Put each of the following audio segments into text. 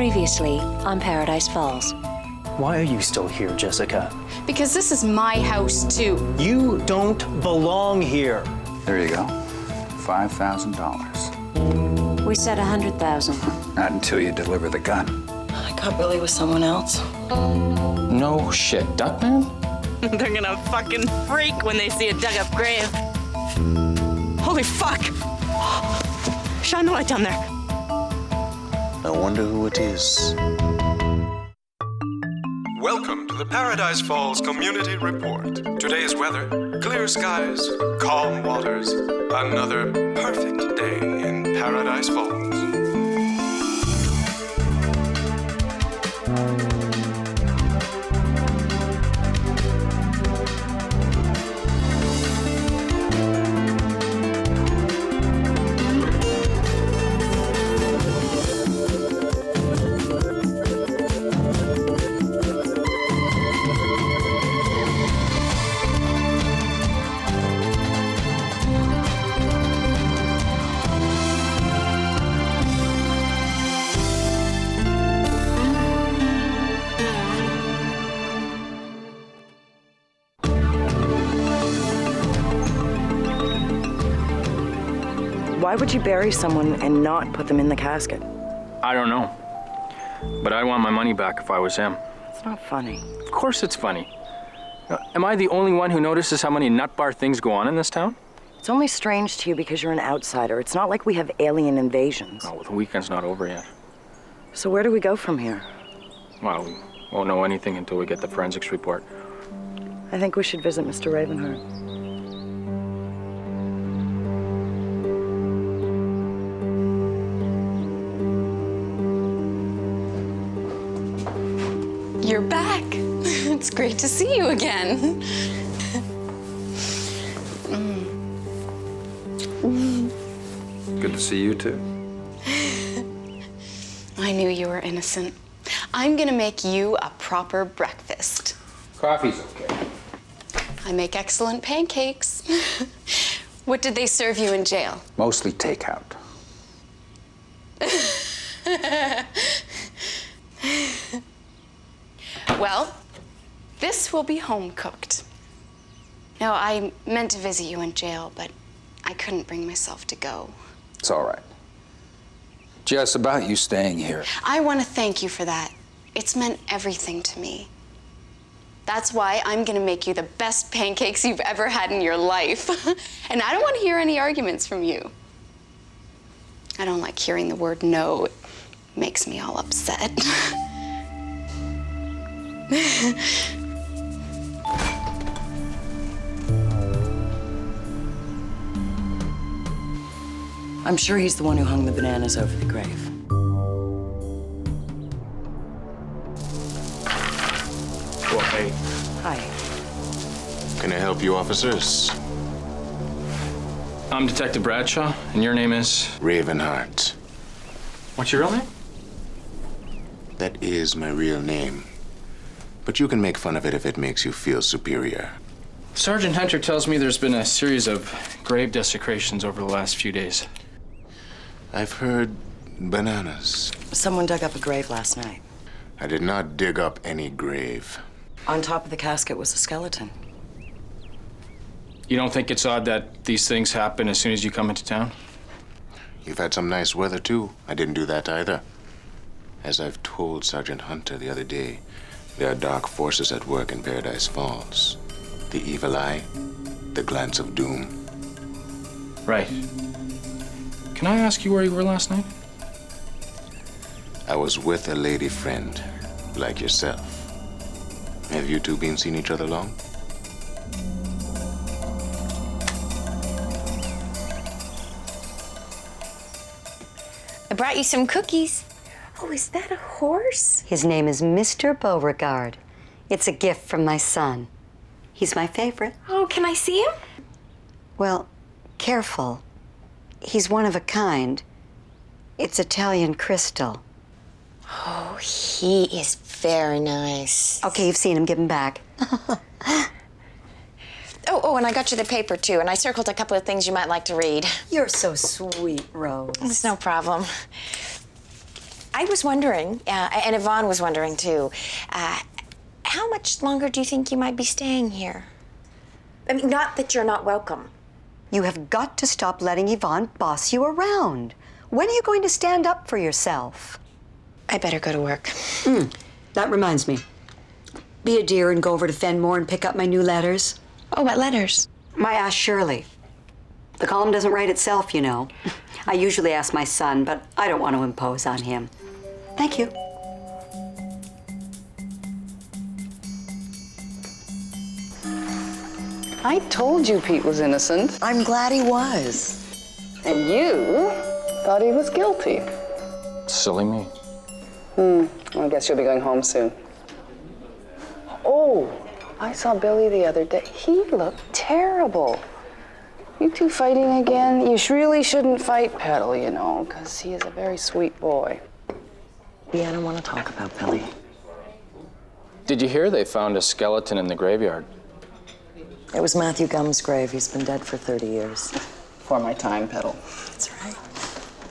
Previously on Paradise Falls. Why are you still here, Jessica? Because this is my house, too. You don't belong here. There you go. $5,000. We said 100,000. Not until you deliver the gun. I got Billy with someone else. No shit, Duckman? They're gonna fucking freak when they see a dug-up grave. Holy fuck! Shine the light down there. I wonder who it is. Welcome to the Paradise Falls Community Report. Today's weather, clear skies, calm waters, another perfect day in Paradise Falls. Why would you bury someone and not put them in the casket? I don't know. But I want my money back if I was him. It's not funny. Of course it's funny. Am I the only one who notices how many nut bar things go on in this town? It's only strange to you because you're an outsider. It's not like we have alien invasions. Oh, well, the weekend's not over yet. So where do we go from here? Well, we won't know anything until we get the forensics report. I think we should visit Mr. Ravenheart. You're back. It's great to see you again. Good to see you, too. I knew you were innocent. I'm gonna make you a proper breakfast. Coffee's okay. I make excellent pancakes. What did they serve you in jail? Mostly takeout. Well, this will be home cooked. No, I meant to visit you in jail, but I couldn't bring myself to go. It's all right. Jess, about you staying here. I want to thank you for that. It's meant everything to me. That's why I'm gonna make you the best pancakes you've ever had in your life. And I don't want to hear any arguments from you. I don't like hearing the word no. It makes me all upset. I'm sure he's the one who hung the bananas over the grave. Well, hey. Hi. Can I help you, officers? I'm Detective Bradshaw, and your name is? Ravenheart. What's your real name? That is my real name. But you can make fun of it if it makes you feel superior. Sergeant Hunter tells me there's been a series of grave desecrations over the last few days. I've heard bananas. Someone dug up a grave last night. I did not dig up any grave. On top of the casket was a skeleton. You don't think it's odd that these things happen as soon as you come into town? You've had some nice weather, too. I didn't do that either. As I've told Sergeant Hunter the other day, there are dark forces at work in Paradise Falls. The evil eye, the glance of doom. Right. Can I ask you where you were last night? I was with a lady friend, like yourself. Have you two been seeing each other long? I brought you some cookies. Oh, is that a horse? His name is Mr. Beauregard. It's a gift from my son. He's my favorite. Oh, can I see him? Well, careful. He's one of a kind. It's Italian crystal. Oh, he is very nice. Okay, you've seen him. Give him back. Oh, and I got you the paper, too, and I circled a couple of things you might like to read. You're so sweet, Rose. It's no problem. I was wondering, and Yvonne was wondering too, how much longer do you think you might be staying here? I mean, not that you're not welcome. You have got to stop letting Yvonne boss you around. When are you going to stand up for yourself? I better go to work. That reminds me. Be a dear and go over to Fenmore and pick up my new letters. Oh, what letters? My Ask Shirley. The column doesn't write itself, you know. I usually ask my son, but I don't want to impose on him. Thank you. I told you Pete was innocent. I'm glad he was. And you thought he was guilty. Silly me. I guess you'll be going home soon. Oh, I saw Billy the other day. He looked terrible. You two fighting again? You really shouldn't fight Petal, you know, because he is a very sweet boy. Yeah, I don't want to talk about Billy. Did you hear they found a skeleton in the graveyard? It was Matthew Gumm's grave. He's been dead for 30 years. For my time, Petal. That's right.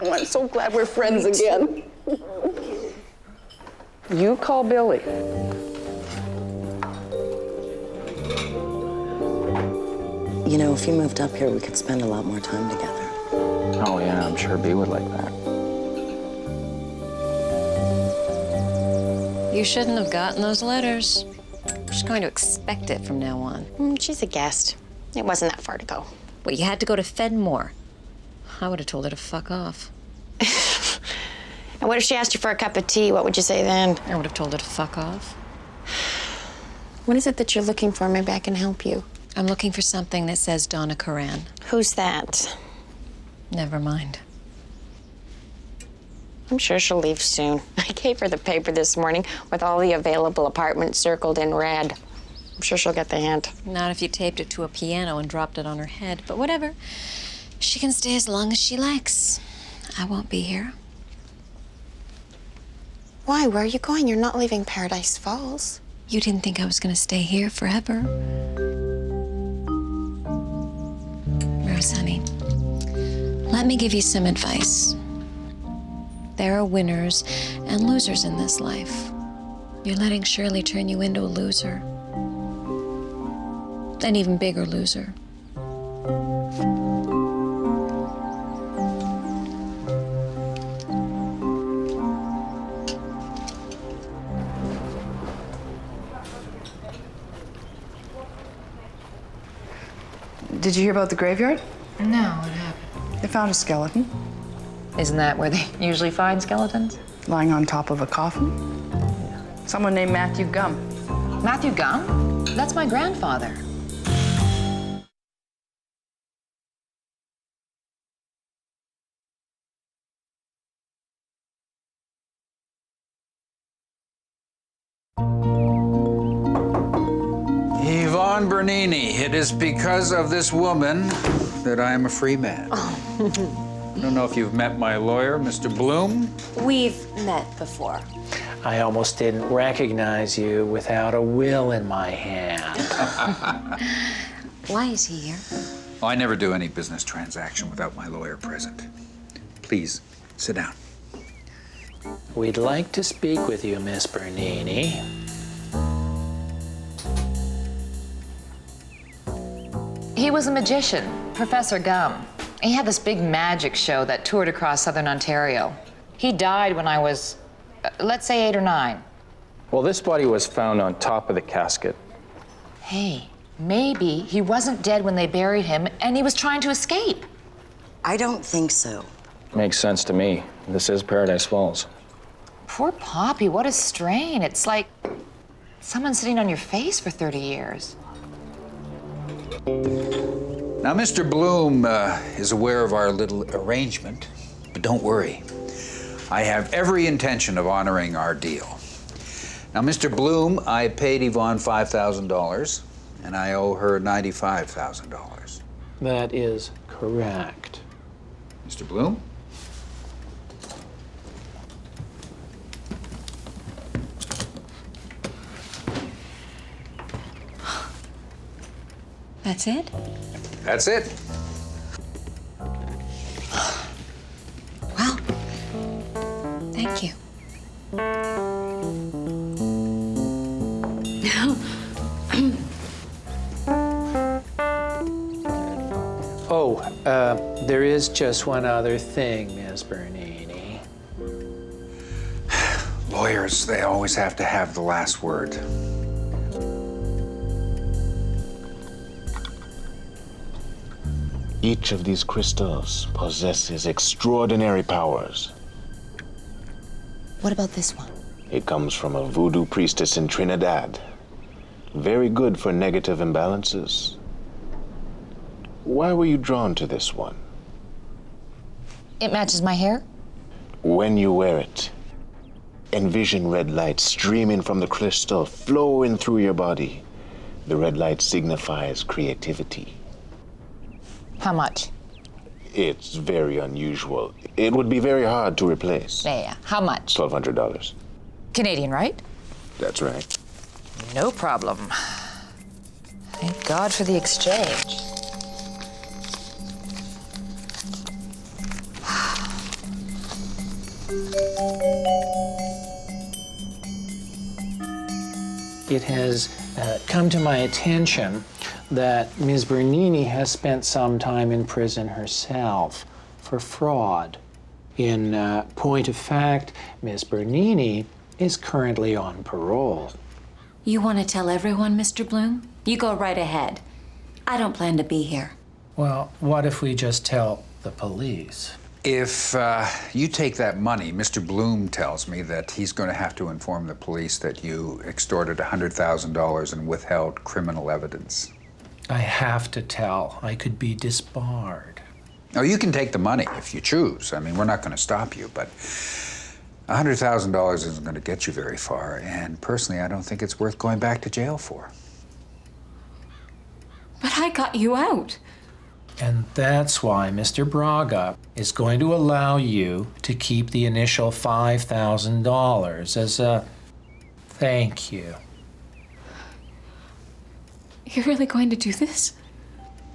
Oh, I'm so glad we're friends again. You call Billy. You know, if you moved up here, we could spend a lot more time together. Oh, yeah, I'm sure B would like that. You shouldn't have gotten those letters. I'm just going to expect it from now on. She's a guest. It wasn't that far to go. Well, you had to go to Fenmore. I would have told her to fuck off. And what if she asked you for a cup of tea? What would you say then? I would have told her to fuck off. What is it that you're looking for? Maybe I can help you. I'm looking for something that says Donna Karan. Who's that? Never mind. I'm sure she'll leave soon. I gave her the paper this morning with all the available apartments circled in red. I'm sure she'll get the hint. Not if you taped it to a piano and dropped it on her head, but whatever. She can stay as long as she likes. I won't be here. Why? Where are you going? You're not leaving Paradise Falls. You didn't think I was going to stay here forever. Rose, honey, let me give you some advice. There are winners and losers in this life. You're letting Shirley turn you into a loser. An even bigger loser. Did you hear about the graveyard? No, what happened? They found a skeleton Isn't that where they usually find skeletons? lying on top of a coffin. Someone named Matthew Gumm. Matthew Gumm? That's my grandfather. Yvonne Bernini, it is because of this woman that I am a free man. I don't know if you've met my lawyer, Mr. Bloom. We've met before. I almost didn't recognize you without a will in my hand. Why is he here? I never do any business transaction without my lawyer present. Please, sit down. We'd like to speak with you, Miss Bernini. He was a magician, Professor Gumm. He had this big magic show that toured across southern Ontario. He died when I was, let's say 8 or 9. Well, this body was found on top of the casket. Hey, maybe he wasn't dead when they buried him and he was trying to escape. I don't think so. Makes sense to me. This is Paradise Falls. Poor Poppy, what a strain. It's like someone sitting on your face for 30 years. Now, Mr. Bloom is aware of our little arrangement, but don't worry. I have every intention of honoring our deal. Now, Mr. Bloom, I paid Yvonne $5,000, and I owe her $95,000. That is correct. Mr. Bloom? That's it? That's it. Well, thank you. Oh, there is just one other thing, Ms. Bernini. Lawyers, they always have to have the last word. Each of these crystals possesses extraordinary powers. What about this one? It comes from a voodoo priestess in Trinidad. Very good for negative imbalances. Why were you drawn to this one? It matches my hair? When you wear it, envision red light streaming from the crystal, flowing through your body. The red light signifies creativity. How much? It's very unusual. It would be very hard to replace. Yeah. How much? $1,200. Canadian, right? That's right. No problem. Thank God for the exchange. It has come to my attention that Ms. Bernini has spent some time in prison herself for fraud. In point of fact, Ms. Bernini is currently on parole. You want to tell everyone, Mr. Bloom? You go right ahead. I don't plan to be here. Well, what if we just tell the police? If you take that money, Mr. Bloom tells me that he's going to have to inform the police that you extorted $100,000 and withheld criminal evidence. I have to tell. I could be disbarred. Oh, you can take the money if you choose. I mean, we're not going to stop you, but $100,000 isn't going to get you very far, and personally, I don't think it's worth going back to jail for. But I got you out. And that's why Mr. Braga is going to allow you to keep the initial $5,000 as a thank you. You're really going to do this?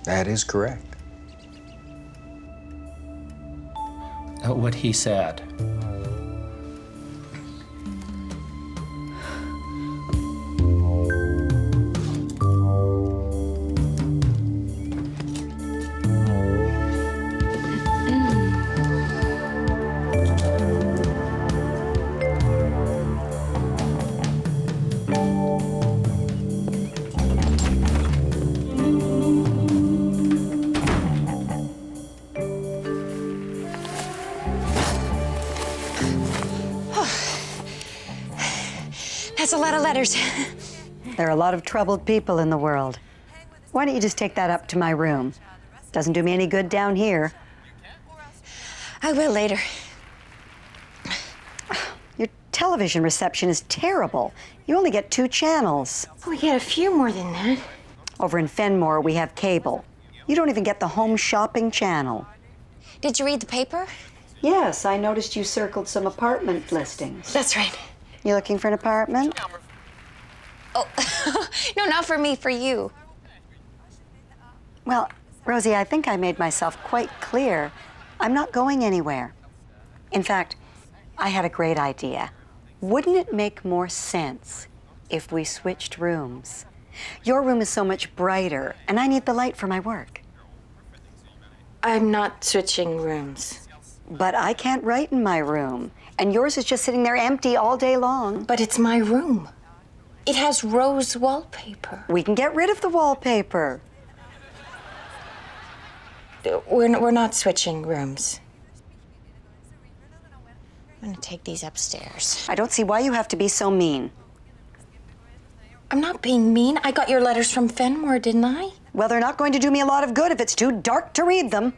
That is correct. What he said. That's a lot of letters. There are a lot of troubled people in the world. Why don't you just take that up to my room? Doesn't do me any good down here. I will later. Your television reception is terrible. You only get 2 channels. We get a few more than that. Over in Fenmore, we have cable. You don't even get the home shopping channel. Did you read the paper? Yes, I noticed you circled some apartment listings. That's right. You looking for an apartment? Oh, no, not for me, for you. Well, Rosie, I think I made myself quite clear. I'm not going anywhere. In fact, I had a great idea. Wouldn't it make more sense if we switched rooms? Your room is so much brighter, and I need the light for my work. I'm not switching rooms. But I can't write in my room, and yours is just sitting there empty all day long. But it's my room. It has rose wallpaper. We can get rid of the wallpaper. We're not switching rooms. I'm gonna take these upstairs. I don't see why you have to be so mean. I'm not being mean. I got your letters from Fenmore, didn't I? Well, they're not going to do me a lot of good if it's too dark to read them.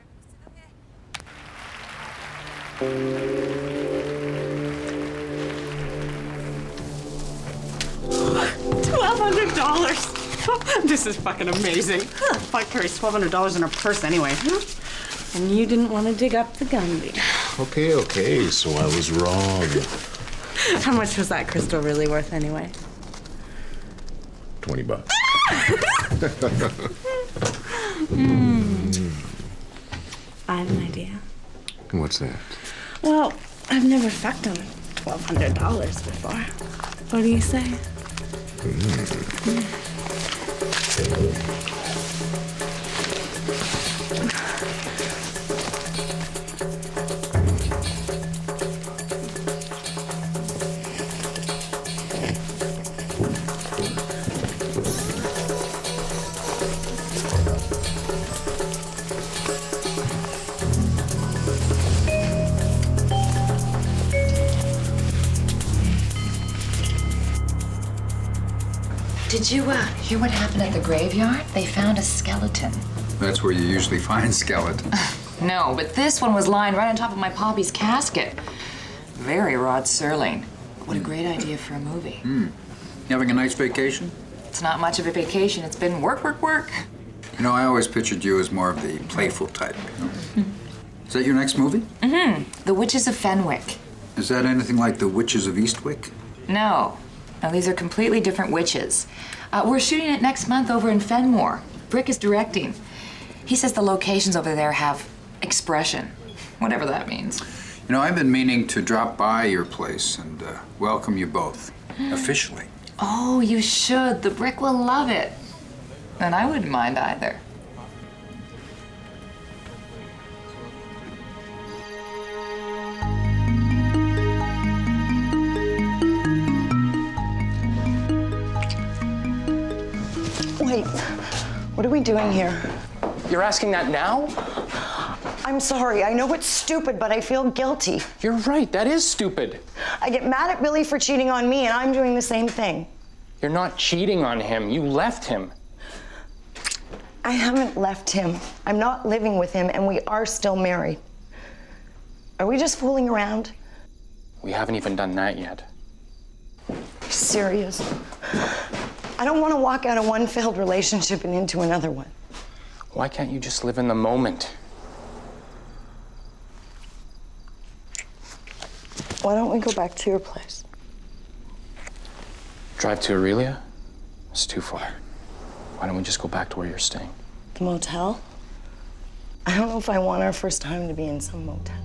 $1,200. This is fucking amazing. Fuck carries $1,200 in her purse anyway. And you didn't want to dig up the Gumby. Okay, so I was wrong. How much was that crystal really worth anyway? $20. I have an idea. What's that? Well, I've never fucked him. $1,200 before. What do you say? Did you hear what happened at the graveyard? They found a skeleton. That's where you usually find skeletons. No, but this one was lying right on top of my poppy's casket. Very Rod Serling. What a great idea for a movie. You having a nice vacation? It's not much of a vacation. It's been work, work, work. You know, I always pictured you as more of the playful type. You know? Is that your next movie? Mm-hmm. The Witches of Fenwick. Is that anything like The Witches of Eastwick? No. No, these are completely different witches. We're shooting it next month over in Fenmore. Brick is directing. He says the locations over there have expression, whatever that means. You know, I've been meaning to drop by your place and welcome you both, officially. Oh, you should. The Brick will love it. And I wouldn't mind either. Wait, what are we doing here? You're asking that now? I'm sorry, I know it's stupid, but I feel guilty. You're right, that is stupid. I get mad at Billy for cheating on me, and I'm doing the same thing. You're not cheating on him, you left him. I haven't left him. I'm not living with him, and we are still married. Are we just fooling around? We haven't even done that yet. Are you serious? I don't want to walk out of one failed relationship and into another one. Why can't you just live in the moment? Why don't we go back to your place? Drive to Aurelia? It's too far. Why don't we just go back to where you're staying? The motel? I don't know if I want our first time to be in some motel.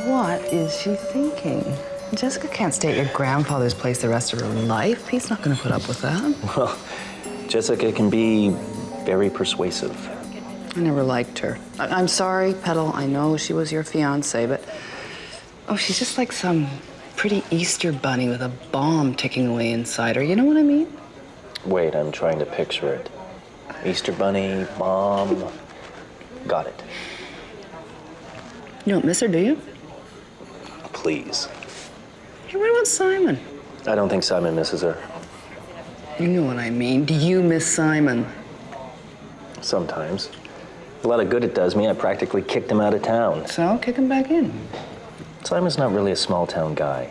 What is she thinking? Jessica can't stay at your grandfather's place the rest of her life. He's not going to put up with that. Well, Jessica can be very persuasive. I never liked her. I'm sorry, Petal. I know she was your fiancée, but... Oh, she's just like some pretty Easter bunny with a bomb ticking away inside her. You know what I mean? Wait, I'm trying to picture it. Easter bunny, bomb. Got it. You don't miss her, do you? Please. Hey, what about Simon? I don't think Simon misses her. You know what I mean. Do you miss Simon? Sometimes. A lot of good it does me. I practically kicked him out of town. So, kick him back in. Simon's not really a small-town guy.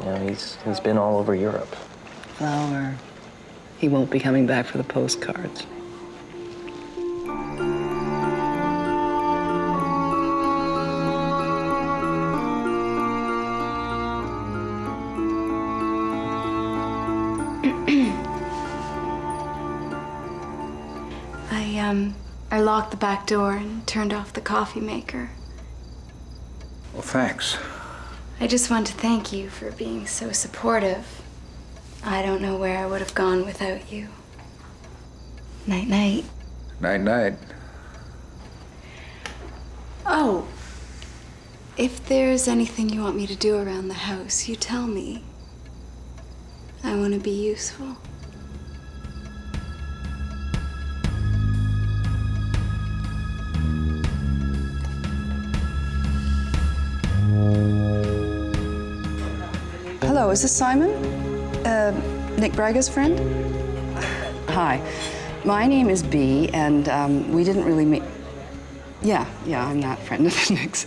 You know, he's been all over Europe. Flower. He won't be coming back for the postcards. I locked the back door and turned off the coffee maker. Well, thanks. I just want to thank you for being so supportive. I don't know where I would have gone without you. Night-night. Night-night. Oh, if there's anything you want me to do around the house, you tell me. I want to be useful. Hello, is this Simon? Nick Braga's friend? Hi, my name is Bea, and we didn't really meet. Yeah, I'm that friend of Nick's.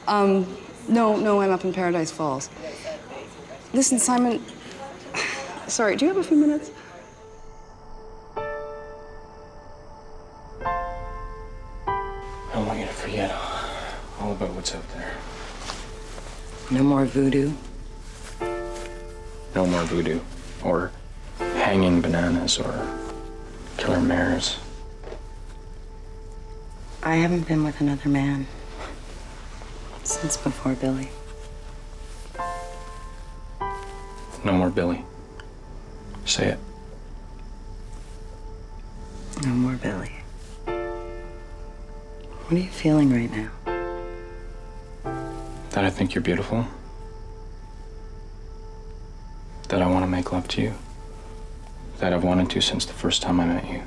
No, I'm up in Paradise Falls. Listen, Simon. Sorry, do you have a few minutes? I don't want you to forget all about what's out there. No more voodoo. No more voodoo, or hanging bananas, or killer mares. I haven't been with another man since before Billy. No more Billy. Say it. No more Billy. What are you feeling right now? That I think you're beautiful. That I want to make love to you. That I've wanted to since the first time I met you.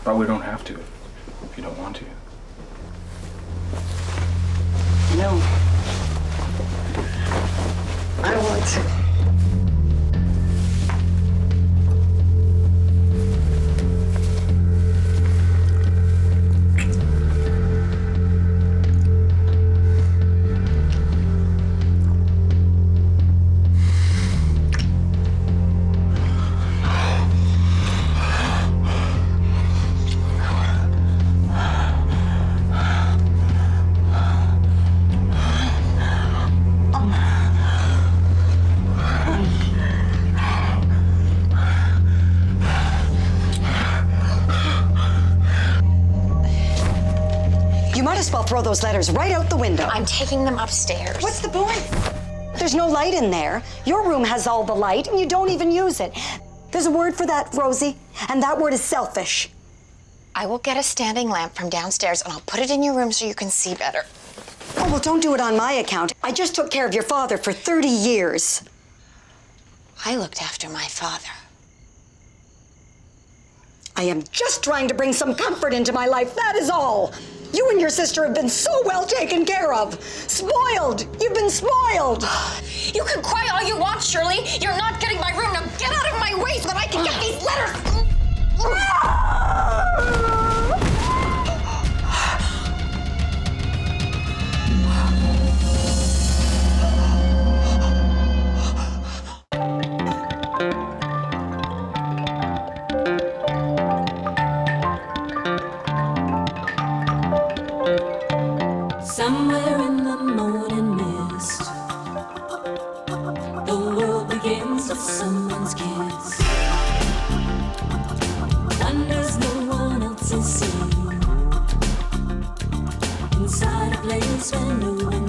But we don't have to, if you don't want to. No. I want to. Throw those letters right out the window. I'm taking them upstairs. What's the point? There's no light in there. Your room has all the light, and you don't even use it. There's a word for that, Rosie, and that word is selfish. I will get a standing lamp from downstairs, and I'll put it in your room so you can see better. Oh, well, don't do it on my account. I just took care of your father for 30 years. I looked after my father. I am just trying to bring some comfort into my life, that is all. You and your sister have been so well taken care of. Spoiled. You've been spoiled. You can cry all you want, Shirley. You're not getting my room. Now get out of my way so that I can get these letters. Somewhere in the morning mist, the world begins with someone's kiss. Wonders no one else is seen. Inside a place where no one